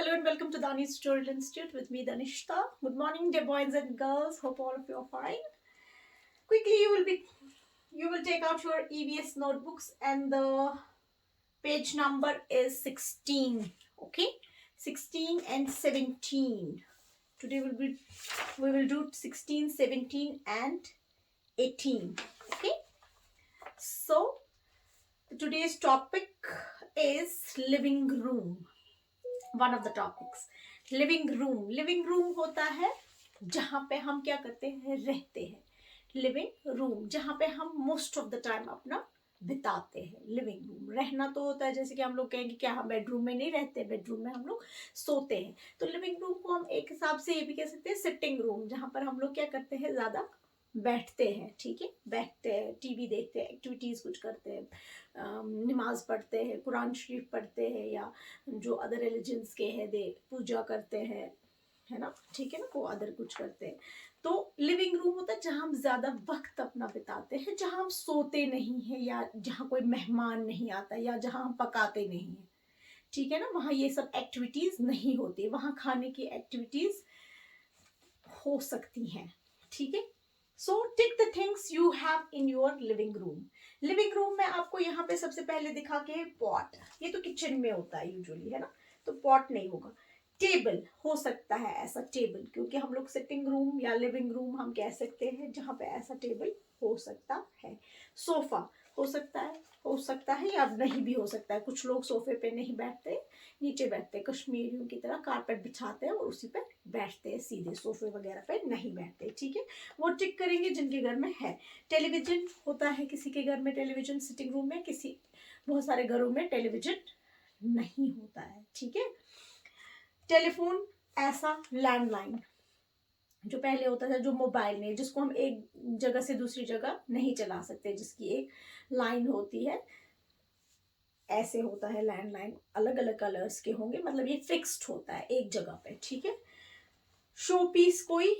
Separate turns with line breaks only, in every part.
Hello and welcome to Dani's Tutorial Institute with me, Danishta. Good morning, dear boys and girls. Hope all of you are fine. Quickly, you will take out your EVS notebooks and the page number is 16. Okay, 16 and 17. Today we will do 16, 17 and 18. Okay. So today's topic is living room. One of the topics, living room होता है जहाँ पे हम क्या करते हैं, रहते हैं. लिविंग रूम जहाँ पे हम मोस्ट ऑफ द टाइम अपना बिताते हैं. लिविंग रूम रहना तो होता है, जैसे कि हम लोग कहेंगे क्या हम बेडरूम में नहीं रहते, बेडरूम में हम लोग सोते हैं. तो लिविंग रूम को हम एक हिसाब से ये भी कह सकते हैं सिटिंग रूम, जहाँ पर हम लोग क्या करते हैं, ज़्यादा बैठते हैं. ठीक है, बैठते हैं, टीवी देखते हैं, एक्टिविटीज़ कुछ करते हैं, नमाज पढ़ते हैं, कुरान शरीफ पढ़ते हैं, या जो अदर रिलीजन्स के हैं दे पूजा करते हैं, है ना. ठीक है ना, वो अदर कुछ करते हैं. तो लिविंग रूम होता है जहाँ हम ज़्यादा वक्त अपना बिताते हैं, जहाँ हम सोते नहीं हैं, या जहाँ कोई मेहमान नहीं आता, या जहाँ हम पकाते नहीं हैं. ठीक है ना, वहाँ ये सब एक्टिविटीज़ नहीं होती. वहाँ खाने की एक्टिविटीज़ हो सकती हैं. ठीक है. So tick the things you have in your living room. Living room में आपको यहाँ पे सबसे पहले दिखा के पॉट, ये तो किचन में होता है यूजुअली, है ना, तो पॉट नहीं होगा. टेबल हो सकता है, ऐसा टेबल, क्योंकि हम लोग सिटिंग रूम या लिविंग रूम हम कह सकते हैं जहाँ पे ऐसा टेबल हो सकता है. सोफा हो सकता है या नहीं भी हो सकता है. कुछ लोग सोफे पे नहीं बैठते, नीचे बैठते, कश्मीरियों की तरह कारपेट बिछाते हैं और उसी पे बैठते हैं, सीधे सोफे वगैरह पे नहीं बैठते. ठीक है, वो टिक करेंगे जिनके घर में है. टेलीविजन होता है किसी के घर में, टेलीविजन सिटिंग रूम में, बहुत सारे घरों में टेलीविजन नहीं होता है. ठीक है. टेलीफोन, ऐसा लैंडलाइन जो पहले होता था, जो मोबाइल में, जिसको हम एक जगह से दूसरी जगह नहीं चला सकते, जिसकी एक लाइन होती है, ऐसे होता है लैंडलाइन. अलग अलग कलर्स के होंगे, मतलब ये फिक्स्ड होता है एक जगह पे. ठीक है. शो पीस, कोई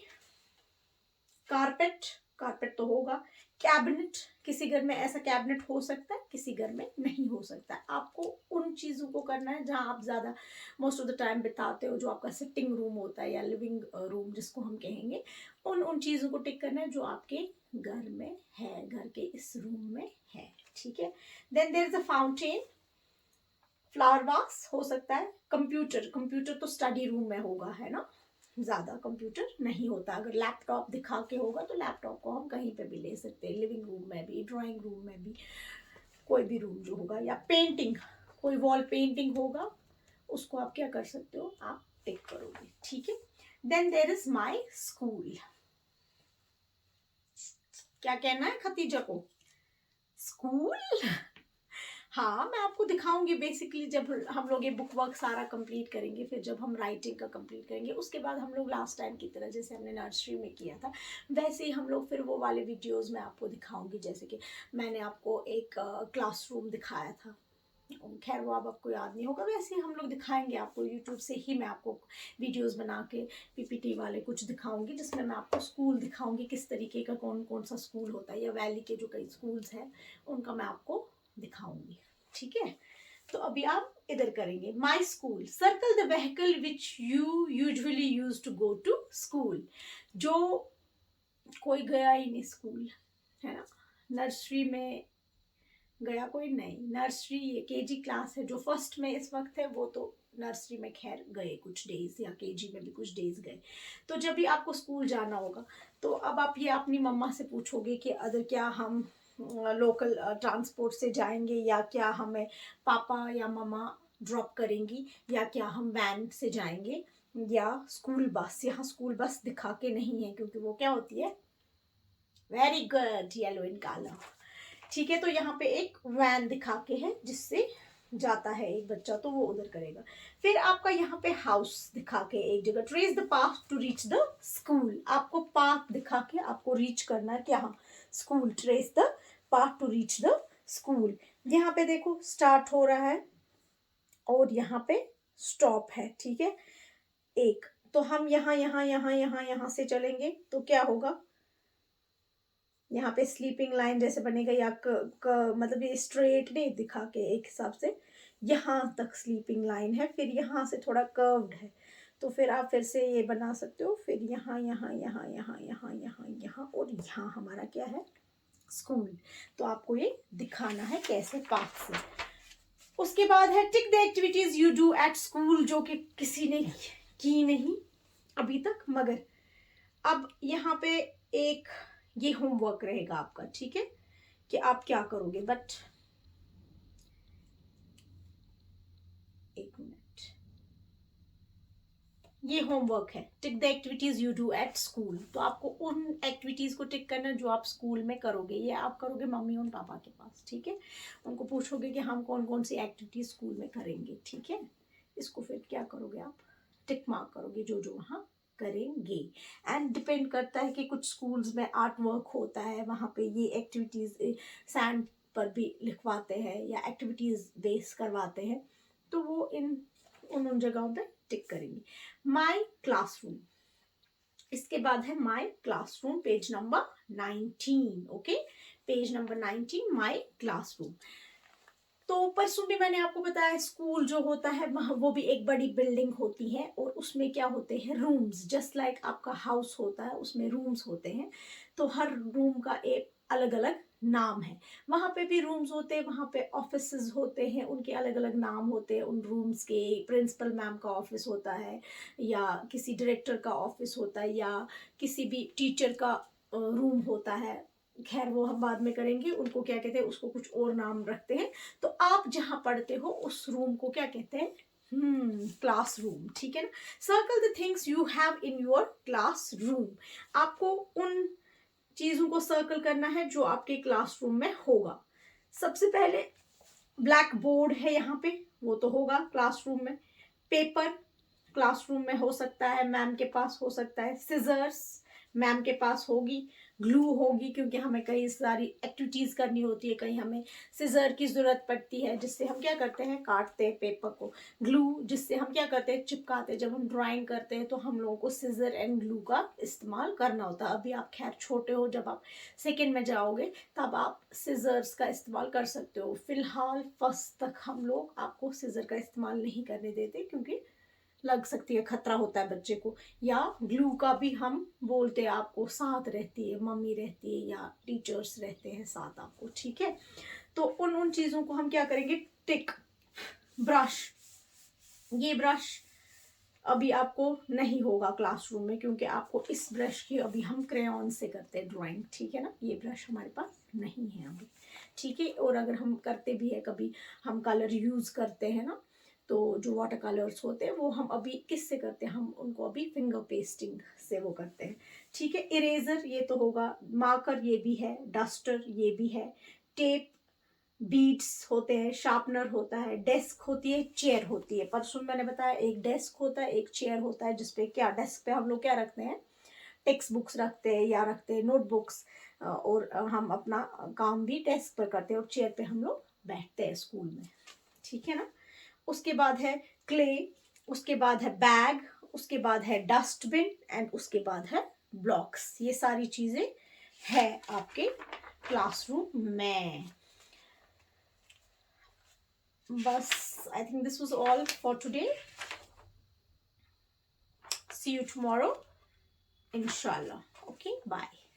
कारपेट तो होगा. कैबिनेट, किसी घर में ऐसा कैबिनेट हो सकता है, किसी घर में नहीं हो सकता है. आपको उन चीज़ों को करना है जहाँ आप ज़्यादा मोस्ट ऑफ द टाइम बिताते हो, जो आपका सिटिंग रूम होता है या लिविंग रूम जिसको हम कहेंगे, उन चीज़ों को टिक करना है जो आपके घर में है, घर के इस रूम में है. ठीक है. Then there is a fountain, flower vase हो सकता है. कंप्यूटर तो स्टडी रूम में होगा, है ना, ज़्यादा कंप्यूटर नहीं होता. अगर लैपटॉप दिखा के होगा तो लैपटॉप को हम कहीं पे भी ले सकते हैं, लिविंग रूम में भी, ड्राइंग रूम में भी, कोई भी रूम जो होगा. या पेंटिंग, कोई वॉल पेंटिंग होगा, उसको आप क्या कर सकते हो, आप टिक करोगे. ठीक है. Then there is my school. क्या कहना है खतीजा को, स्कूल. हाँ, मैं आपको दिखाऊंगी बेसिकली जब हम लोग ये बुक वर्क सारा कंप्लीट करेंगे, फिर जब हम राइटिंग का कंप्लीट करेंगे, उसके बाद हम लोग लास्ट टाइम की तरह जैसे हमने नर्सरी में किया था, वैसे ही हम लोग फिर वो वाले वीडियोस में आपको दिखाऊंगी. जैसे कि मैंने आपको एक क्लासरूम दिखाया था, खैर वो अब आपको याद नहीं होगा, वैसे ही हम लोग दिखाएंगे आपको. यूट्यूब से ही मैं आपको वीडियोस बना के पीपीटी वाले कुछ दिखाऊंगी, जिसमें मैं आपको स्कूल दिखाऊंगी, किस तरीके का कौन कौन सा स्कूल होता है, या वैली के जो कई स्कूल्स हैं उनका मैं आपको दिखाऊंगी. ठीक है. तो अभी आप इधर करेंगे. My school, circle the vehicle which you usually use to go to school. जो कोई गया ही नहीं स्कूल, है ना, नर्सरी में गया कोई नहीं. नर्सरी ये केजी क्लास है, जो फर्स्ट में इस वक्त है वो तो नर्सरी में खैर गए कुछ डेज, या केजी में भी कुछ डेज गए. तो जब भी आपको स्कूल जाना होगा, तो अब आप ये अपनी मम्मा से पूछोगे कि अदर क्या हम लोकल ट्रांसपोर्ट से जाएंगे, या क्या हमें पापा या मम्मा ड्रॉप करेंगी, या क्या हम वैन से जाएंगे, या स्कूल बस. यहाँ स्कूल बस दिखा के नहीं है, क्योंकि वो क्या होती है, very good, yellow in colour. ठीक है. तो यहाँ पे एक वैन दिखा के है जिससे जाता है एक बच्चा, तो वो उधर करेगा. फिर आपका यहाँ पे हाउस दिखा के एक जगह, trace the path to reach the school. आपको पाथ दिखा के आपको रीच करना है क्या, school. Trace the path to reach the school. यहाँ पे देखो स्टार्ट हो रहा है और यहाँ पे स्टॉप है. ठीक है. एक तो हम यहाँ से चलेंगे तो क्या होगा, यहाँ पे स्लीपिंग लाइन जैसे बनेगा, या मतलब ये स्ट्रेट नहीं दिखा के एक हिसाब से, यहाँ तक स्लीपिंग लाइन है, फिर यहाँ से थोड़ा कर्व्ड है, तो फिर आप फिर से ये बना सकते हो, फिर यहाँ यहाँ यहाँ यहाँ यहाँ यहाँ यहाँ और यहाँ हमारा क्या है, स्कूल। तो आपको ये दिखाना है कैसे पाथ से। उसके बाद है tick the activities you do at school, जो कि किसी ने की नहीं अभी तक, मगर अब यहाँ पे एक ये होमवर्क रहेगा आपका, ठीक है, कि आप क्या करोगे। बट एक मिनट, ये होमवर्क है, tick the activities you do at school. तो आपको उन एक्टिविटीज को टिक करना जो आप स्कूल में करोगे। ये आप करोगे मम्मी और पापा के पास, ठीक है, उनको पूछोगे कि हम कौन कौन सी एक्टिविटीज स्कूल में करेंगे, ठीक है। इसको फिर क्या करोगे आप, टिक मार्क करोगे जो जो वहाँ करेंगे। एंड डिपेंड करता है कि कुछ स्कूल्स में आर्ट वर्क होता है, वहाँ पे ये एक्टिविटीज सैंड पर भी लिखवाते हैं या एक्टिविटीज बेस करवाते हैं, तो वो इन उन जगहों पे टिक करेंगे। माई क्लासरूम, इसके बाद है माई classroom, page number 19, okay, page number 19, माई क्लासरूम। तो परसों भी मैंने आपको बताया स्कूल जो होता है वो भी एक बड़ी बिल्डिंग होती है, और उसमें क्या होते हैं, रूम्स, जस्ट लाइक आपका हाउस होता है उसमें रूम्स होते हैं। तो हर रूम का एक अलग अलग नाम है, वहाँ पे भी रूम्स होते हैं, वहाँ पे ऑफिसेज होते हैं, उनके अलग अलग नाम होते हैं उन रूम्स के। प्रिंसिपल मैम का ऑफिस होता है, या किसी डायरेक्टर का ऑफिस होता है, या किसी भी टीचर का रूम होता है। खैर वो हम बाद में करेंगे, उनको क्या कहते हैं, उसको कुछ और नाम रखते हैं। तो आप जहाँ पढ़ते हो उस रूम को क्या कहते हैं, क्लासरूम, ठीक है ना। Circle the things you have in your classroom, आपको उन चीजों को सर्कल करना है जो आपके क्लासरूम में होगा। सबसे पहले ब्लैक बोर्ड है यहाँ पे, वो तो होगा क्लासरूम में। पेपर क्लासरूम में हो सकता है, मैम के पास हो सकता है। सिजर्स मैम के पास होगी। ग्लू होगी, क्योंकि हमें कई सारी एक्टिविटीज करनी होती है, कहीं हमें सिजर की जरूरत पड़ती है, जिससे हम क्या करते हैं, काटते हैं पेपर को। ग्लू जिससे हम क्या करते हैं, चिपकाते हैं। जब हम ड्राइंग करते हैं तो हम लोगों को सिजर एंड ग्लू का इस्तेमाल करना होता है। अभी आप खैर छोटे हो, जब आप सेकेंड में जाओगे तब आप सिजर्स का इस्तेमाल कर सकते हो। फिलहाल फर्स्ट तक हम लोग आपको सिजर का इस्तेमाल नहीं करने देते, क्योंकि लग सकती है, खतरा होता है बच्चे को। या ग्लू का भी हम बोलते हैं आपको, साथ रहती है, मम्मी रहती है या टीचर्स रहते हैं साथ आपको, ठीक है। तो उन चीज़ों को हम क्या करेंगे, टिक। ब्रश, ये ब्रश अभी आपको नहीं होगा क्लासरूम में, क्योंकि आपको इस ब्रश की अभी हम क्रेयॉन से करते हैं ड्राइंग, ठीक है ना। ये ब्रश हमारे पास नहीं है अभी, ठीक है। और अगर हम करते भी है कभी, हम कलर यूज़ करते हैं ना, तो जो वाटर कलर्स होते हैं वो हम अभी किससे करते हैं, हम उनको अभी फिंगर पेस्टिंग से वो करते हैं, ठीक है। इरेजर ये तो होगा, मार्कर ये भी है, डस्टर ये भी है, टेप, बीड्स होते हैं, शार्पनर होता है, डेस्क होती है, चेयर होती है। परसों मैंने बताया एक डेस्क होता है, एक चेयर होता है, जिसपे क्या, डेस्क पे हम लोग क्या रखते हैं, टेक्स्ट बुक्स रखते हैं या रखते हैं नोटबुक्स, और हम अपना काम भी डेस्क पर करते हैं, और चेयर पे हम लोग बैठते हैं स्कूल में, ठीक है ना। उसके बाद है क्ले, उसके बाद है बैग, उसके बाद है डस्टबिन, एंड उसके बाद है ब्लॉक्स। ये सारी चीजें है आपके क्लासरूम में। बस, I think this was all for today. See you tomorrow, inshallah. Okay, bye.